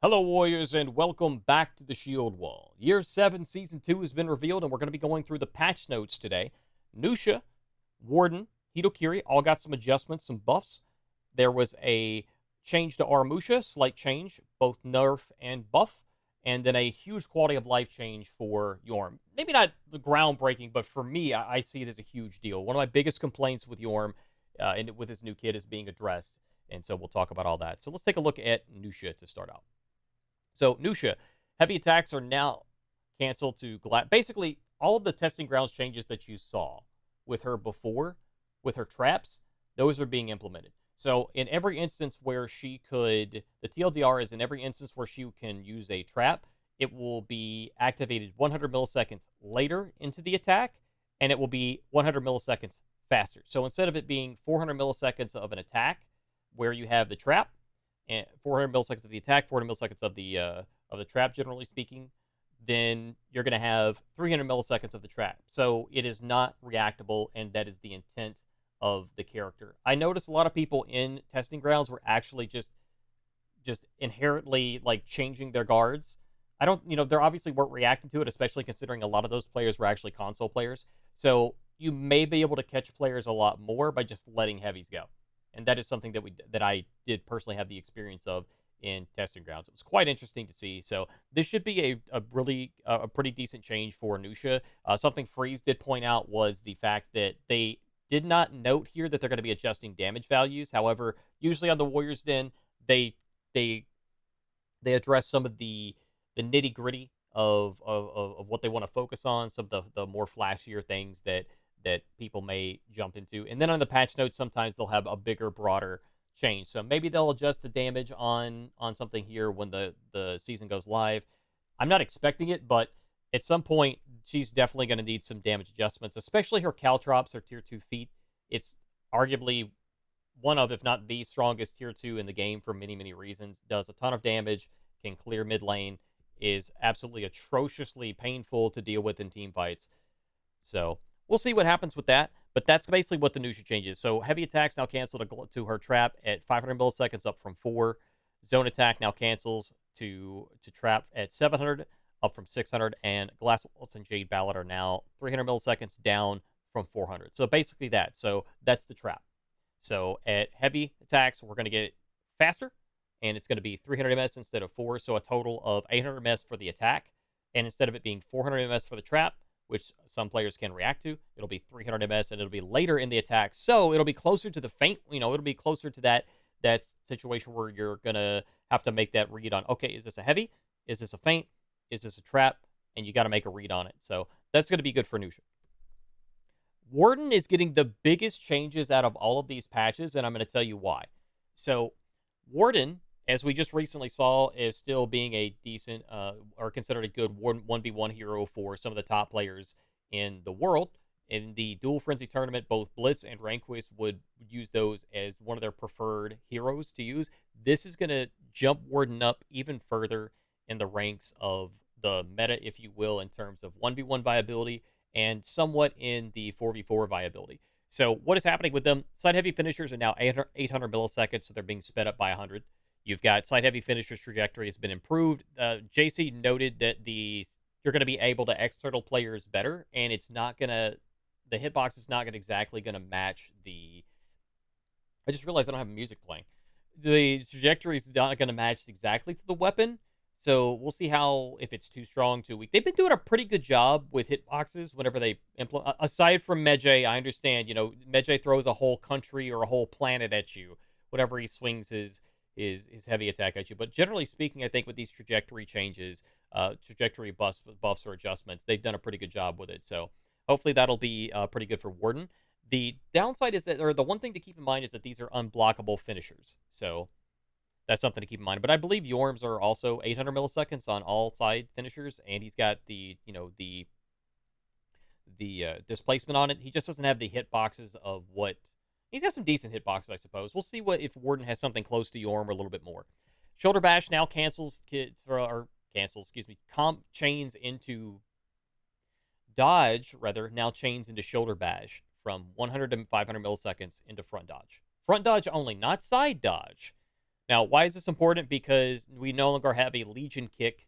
Hello, Warriors, and welcome back to the Shield Wall. Year 7, Season 2 has been revealed, and we're going to be going through the patch notes today. NUXIA, Warden, HITOKIRI all got some adjustments, some buffs. There was a change to ARAMUSHA, slight change, both nerf and buff, and then a huge quality of life change for Yorm. Maybe not the groundbreaking, but for me, I see it as a huge deal. One of my biggest complaints with Yorm and with his new kid is being addressed, and so we'll talk about all that. So let's take a look at NUXIA to start out. So, NUXIA, heavy attacks are now canceled to basically all of the testing grounds changes that you saw with her before, with her traps, those are being implemented. So, in every instance where she could, the TLDR is in every instance where she can use a trap, it will be activated 100 milliseconds later into the attack, and it will be 100 milliseconds faster. So, instead of it being 400 milliseconds of an attack where you have the trap, and 400 milliseconds of the attack, 400 milliseconds of the trap, generally speaking, then you're going to have 300 milliseconds of the trap. So it is not reactable, and that is the intent of the character. I noticed a lot of people in testing grounds were actually just inherently like changing their guards. I don't, they're obviously weren't reacting to it, especially considering a lot of those players were actually console players. So you may be able to catch players a lot more by just letting heavies go. And that is something that I did personally have the experience of in testing grounds. It was quite interesting to see. So this should be a pretty decent change for NUXIA. Something Freeze did point out was the fact that they did not note here that they're going to be adjusting damage values. However, usually on the Warriors Den, they they address some of the nitty gritty of what they want to focus on, some of the more flashier things that people may jump into. And then on the patch notes, sometimes they'll have a bigger, broader change. So maybe they'll adjust the damage on something here when the season goes live. I'm not expecting it, but at some point, she's definitely going to need some damage adjustments, especially her caltrops, her tier 2 feat. It's arguably one of, if not the strongest tier 2 in the game for many, many reasons. Does a ton of damage, can clear mid lane, is absolutely atrociously painful to deal with in team fights. So we'll see what happens with that, but that's basically what the NUXIA changes. So heavy attacks now cancel to her trap at 500 milliseconds, up from 4. Zone attack now cancels to trap at 700, up from 600. And Glass Waltz and Jade Ballad are now 300 milliseconds, down from 400. So basically that. So that's the trap. So at heavy attacks, we're going to get faster, and it's going to be 300 ms instead of 4. So a total of 800 ms for the attack. And instead of it being 400 ms for the trap, which some players can react to, it'll be 300 ms, and it'll be later in the attack. So it'll be closer to the feint. It'll be closer to that situation where you're going to have to make that read on, okay, is this a heavy? Is this a feint? Is this a trap? And you got to make a read on it. So that's going to be good for NUXIA. Warden is getting the biggest changes out of all of these patches, and I'm going to tell you why. So Warden, as we just recently saw, is still being a decent or considered a good 1v1 hero for some of the top players in the world. In the Dual Frenzy tournament, both Blitz and Ranquist would use those as one of their preferred heroes to use. This is going to jump Warden up even further in the ranks of the meta, if you will, in terms of 1v1 viability and somewhat in the 4v4 viability. So what is happening with them? Side heavy finishers are now 800 milliseconds, so they're being sped up by 100. You've got side heavy finishers trajectory has been improved. JC noted that you're going to be able to external players better, and it's not going to, the hitbox is not exactly going to match the, I just realized I don't have music playing. The trajectory is not going to match exactly to the weapon. So we'll see if it's too strong, too weak. They've been doing a pretty good job with hitboxes whenever they implement. Aside from Medjay, I understand, Medjay throws a whole country or a whole planet at you whenever he swings his heavy attack at you. But generally speaking, I think with these trajectory changes, trajectory buffs or adjustments, they've done a pretty good job with it. So hopefully that'll be pretty good for Warden. The downside is that, or the one thing to keep in mind is that these are unblockable finishers. So that's something to keep in mind. But I believe Yorms are also 800 milliseconds on all side finishers, and he's got the displacement on it. He just doesn't have the hitboxes of what. He's got some decent hitboxes, I suppose. We'll see if Warden has something close to Yorm or a little bit more. Shoulder Bash now comp chains into dodge, now chains into shoulder bash from 100 to 500 milliseconds into front dodge. Front dodge only, not side dodge. Now, why is this important? Because we no longer have a Legion kick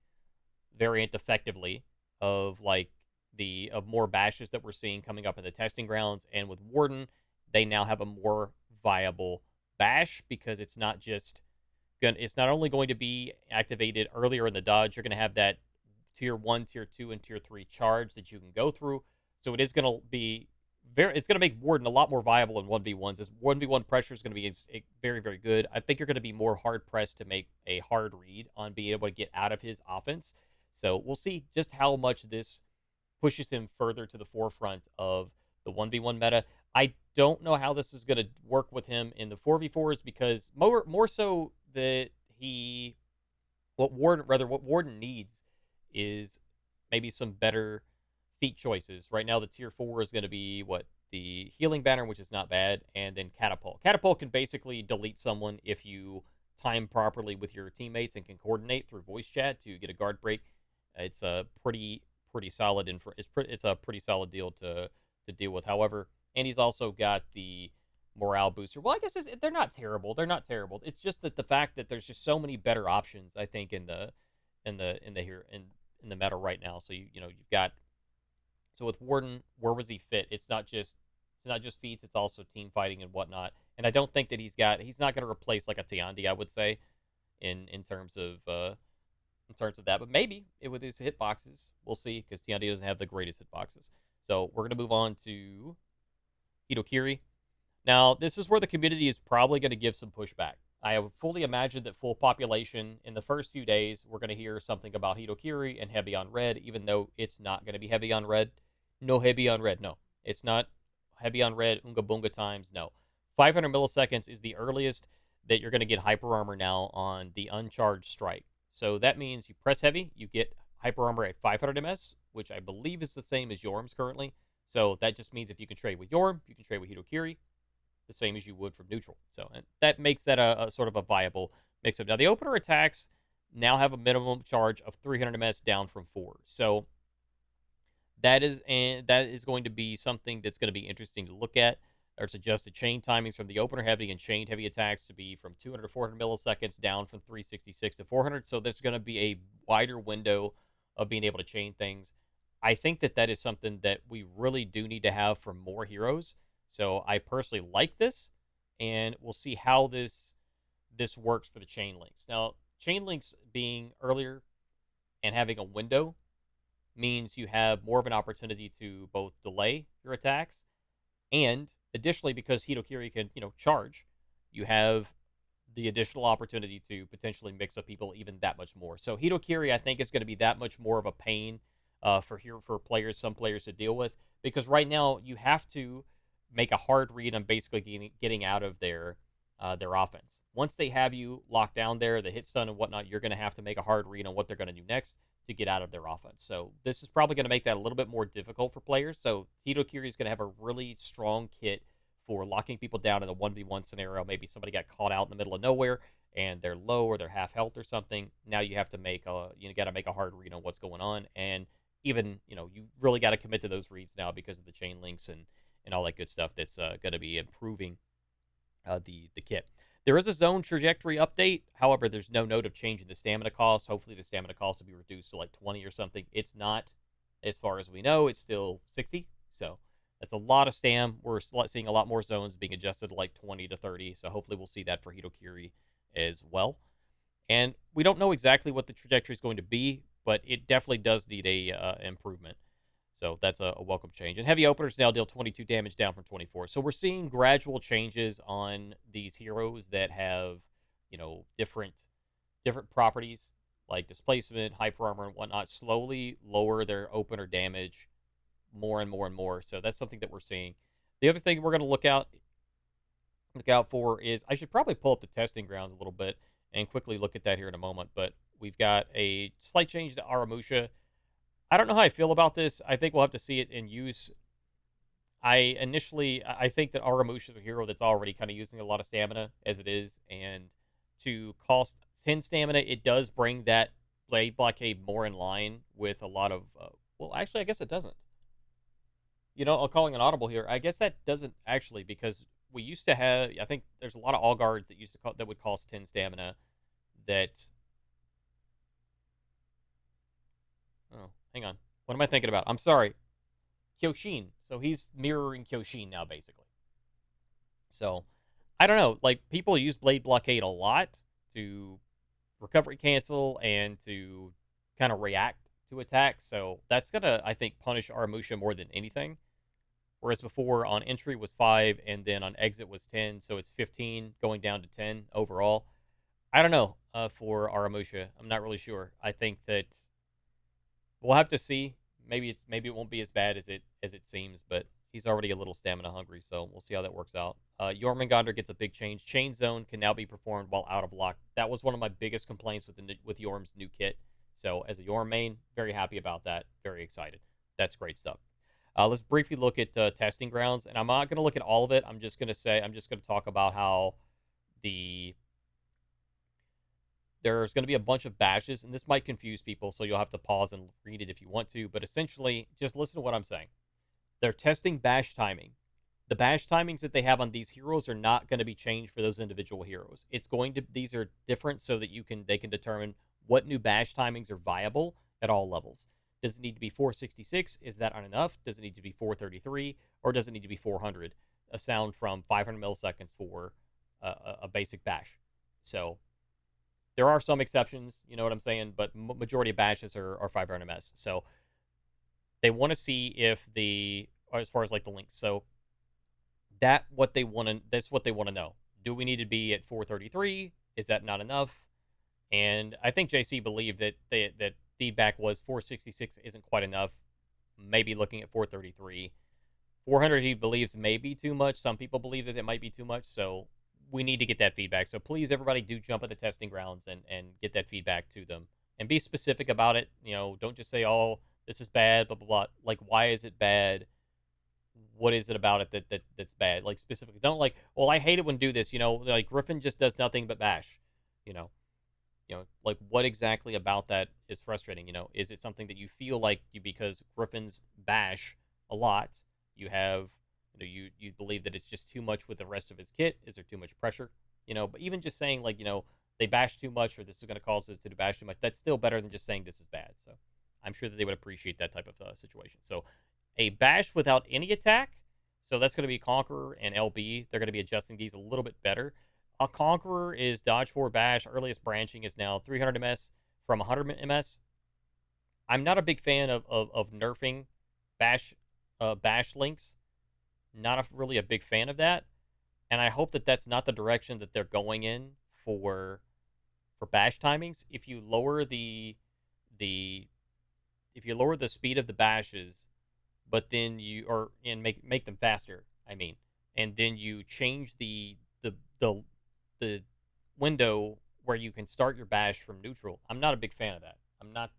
variant effectively of like the of more bashes that we're seeing coming up in the testing grounds, and with Warden, they now have a more viable bash because it's not only going to be activated earlier in the dodge, you're going to have that tier 1, tier 2, and tier 3 charge that you can go through. So it is going to be it's going to make Warden a lot more viable in 1v1s. This 1v1 pressure is going to be very, very good. I think you're going to be more hard pressed to make a hard read on being able to get out of his offense. So we'll see just how much this pushes him further to the forefront of the 1v1 meta. I don't know how this is going to work with him in the 4v4s because more so that what Warden needs is maybe some better feat choices. Right now, the tier 4 is going to be the healing banner, which is not bad, and then catapult. Catapult can basically delete someone if you time properly with your teammates and can coordinate through voice chat to get a guard break. It's a pretty solid it's a pretty solid deal to deal with. However, and he's also got the morale booster. Well, I guess they're not terrible. They're not terrible. It's just that the fact that there's just so many better options, I think, in the meta right now. So you've got, so with Warden, where was he fit? It's not just feats. It's also team fighting and whatnot. And I don't think that he's not going to replace like a Tiandi, I would say, in terms of that. But maybe with his hitboxes, we'll see, because Tiandi doesn't have the greatest hitboxes. So we're going to move on to HITOKIRI. Now, this is where the community is probably going to give some pushback. I have fully imagined that full population in the first few days, we're going to hear something about HITOKIRI and heavy on red, even though it's not going to be heavy on red. No heavy on red. No, it's not heavy on red. Unga Bunga times. No. 500 milliseconds is the earliest that you're going to get hyper armor now on the uncharged strike. So that means you press heavy, you get hyper armor at 500 ms, which I believe is the same as Yorm's currently. So that just means if you can trade with Yorm, you can trade with HITOKIRI, the same as you would from neutral. So and that makes that a sort of a viable mix-up. Now, the opener attacks now have a minimum charge of 300 ms down from 4. So that is going to be something that's going to be interesting to look at. There's adjusted chain timings from the opener heavy and chained heavy attacks to be from 200 to 400 milliseconds down from 366 to 400. So there's going to be a wider window of being able to chain things. I think that is something that we really do need to have for more heroes. So I personally like this, and we'll see how this works for the chain links. Now, chain links being earlier and having a window means you have more of an opportunity to both delay your attacks, and additionally, because HITOKIRI can, charge, you have the additional opportunity to potentially mix up people even that much more. So HITOKIRI, I think, is going to be that much more of a pain for some players to deal with, because right now you have to make a hard read on basically getting out of their offense. Once they have you locked down there, the hit stun and whatnot, you're going to have to make a hard read on what they're going to do next to get out of their offense. So this is probably going to make that a little bit more difficult for players. So HITOKIRI is going to have a really strong kit for locking people down in a 1v1 scenario. Maybe somebody got caught out in the middle of nowhere and they're low or they're half health or something. Now you have to make a hard read on what's going on. And even, you really got to commit to those reads now because of the chain links and all that good stuff that's going to be improving the kit. There is a zone trajectory update. However, there's no note of change in the stamina cost. Hopefully the stamina cost will be reduced to like 20 or something. It's not, as far as we know, it's still 60. So that's a lot of stam. We're seeing a lot more zones being adjusted to like 20 to 30. So hopefully we'll see that for HITOKIRI as well. And we don't know exactly what the trajectory is going to be, but it definitely does need a improvement. So that's a welcome change. And heavy openers now deal 22 damage down from 24. So we're seeing gradual changes on these heroes that have, different properties like displacement, hyper armor, and whatnot, slowly lower their opener damage more and more and more. So that's something that we're seeing. The other thing we're going to look out for is, I should probably pull up the testing grounds a little bit and quickly look at that here in a moment. But we've got a slight change to ARAMUSHA. I don't know how I feel about this. I think we'll have to see it in use. I think that ARAMUSHA is a hero that's already kind of using a lot of stamina as it is, and to cost 10 stamina, it does bring that blade blockade more in line with a lot of. Well, actually, I guess it doesn't. I'm calling an audible here. I guess that doesn't actually, because we used to have. I think there's a lot of all guards that that would cost 10 stamina. That oh, hang on, what am I thinking about? I'm sorry, Kyoshin. So he's mirroring Kyoshin now, basically. So I don't know. Like people use Blade Blockade a lot to recovery cancel and to kind of react to attacks. So that's gonna, I think, punish Aramusha more than anything. Whereas before on entry was 5 and then on exit was 10, so it's 15 going down to 10 overall. I don't know for Aramusha. I'm not really sure. I think that we'll have to see. Maybe it won't be as bad as it seems, but he's already a little stamina hungry, so we'll see how that works out. Jormungandr gets a big change. Chain Zone can now be performed while out of lock. That was one of my biggest complaints with Yorm's new kit. So as a Yorm main, very happy about that. Very excited. That's great stuff. Let's briefly look at testing grounds, and I'm not going to look at all of it. I'm just going to talk about how there's going to be a bunch of bashes, and this might confuse people, so you'll have to pause and read it if you want to. But essentially, just listen to what I'm saying. They're testing bash timing. The bash timings that they have on these heroes are not going to be changed for those individual heroes. These are different so that they can determine what new bash timings are viable at all levels. Does it need to be 466? Is that not enough? Does it need to be 433? Or does it need to be 400? A sound from 500 milliseconds for a basic bash. So there are some exceptions, you know what I'm saying? But majority of bashes are 500 ms. So they want to see if as far as like the links. So that's what they want to know. Do we need to be at 433? Is that not enough? And I think JC believed that that feedback was 466 isn't quite enough. Maybe looking at 433. 400 he believes may be too much. Some people believe that it might be too much. So we need to get that feedback. So please, everybody, do jump at the testing grounds and get that feedback to them. And be specific about it. You know, don't just say, oh, this is bad, blah, blah, blah. Like, why is it bad? What is it about it that's bad? Like, specifically. Don't like, well, I hate it when do this. You know, like, Griffin just does nothing but bash. Like what exactly about that is frustrating? Is it something that you feel like because Griffin's bash a lot, you have, you believe that it's just too much with the rest of his kit? Is there too much pressure? But even just saying like, they bash too much or this is going to cause us to bash too much, that's still better than just saying this is bad. So I'm sure that they would appreciate that type of situation. So a bash without any attack. So that's going to be Conqueror and LB. They're going to be adjusting these a little bit better. A Conqueror is dodge 4 bash. Earliest branching is now 300 ms from 100 ms. I'm not a big fan of nerfing bash links. Not really a big fan of that. And I hope that that's not the direction that they're going in for bash timings. If you lower the speed of the bashes, but then make them faster, I mean, and then you change the window where you can start your bash from neutral. I'm not a big fan of that. I'm not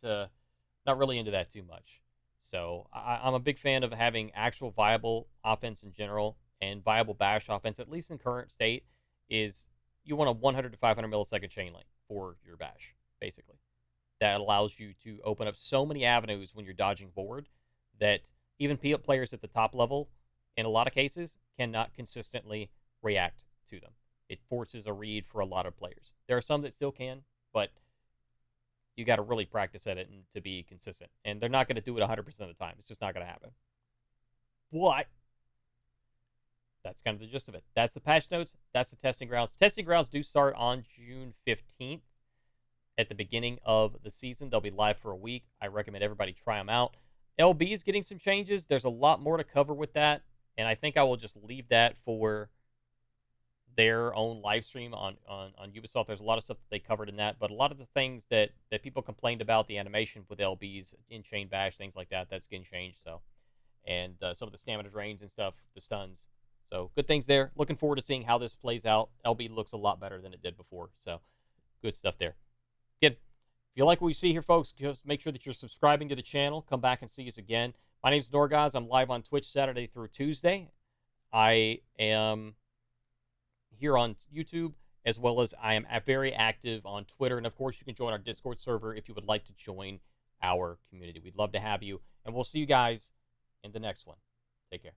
really into that too much. So I'm a big fan of having actual viable offense in general, and viable bash offense, at least in current state, is you want a 100 to 500 millisecond chain link for your bash, basically. That allows you to open up so many avenues when you're dodging forward that even players at the top level, in a lot of cases, cannot consistently react to them. It forces a read for a lot of players. There are some that still can, but you got to really practice at it and to be consistent. And they're not going to do it 100% of the time. It's just not going to happen. What? That's kind of the gist of it. That's the patch notes. That's the testing grounds. Testing grounds do start on June 15th at the beginning of the season. They'll be live for a week. I recommend everybody try them out. LB is getting some changes. There's a lot more to cover with that, and I think I will just leave that for their own live stream on Ubisoft. There's a lot of stuff that they covered in that, but a lot of the things that people complained about, the animation with LBs in chain bash, things like that, that's getting changed. So, and some of the stamina drains and stuff, the stuns. So good things there. Looking forward to seeing how this plays out. LB looks a lot better than it did before. So good stuff there. Again, if you like what you see here, folks, just make sure that you're subscribing to the channel. Come back and see us again. My name's Norgoz. I'm live on Twitch Saturday through Tuesday. I am here on YouTube, as well as I am very active on Twitter. And, of course, you can join our Discord server if you would like to join our community. We'd love to have you. And we'll see you guys in the next one. Take care.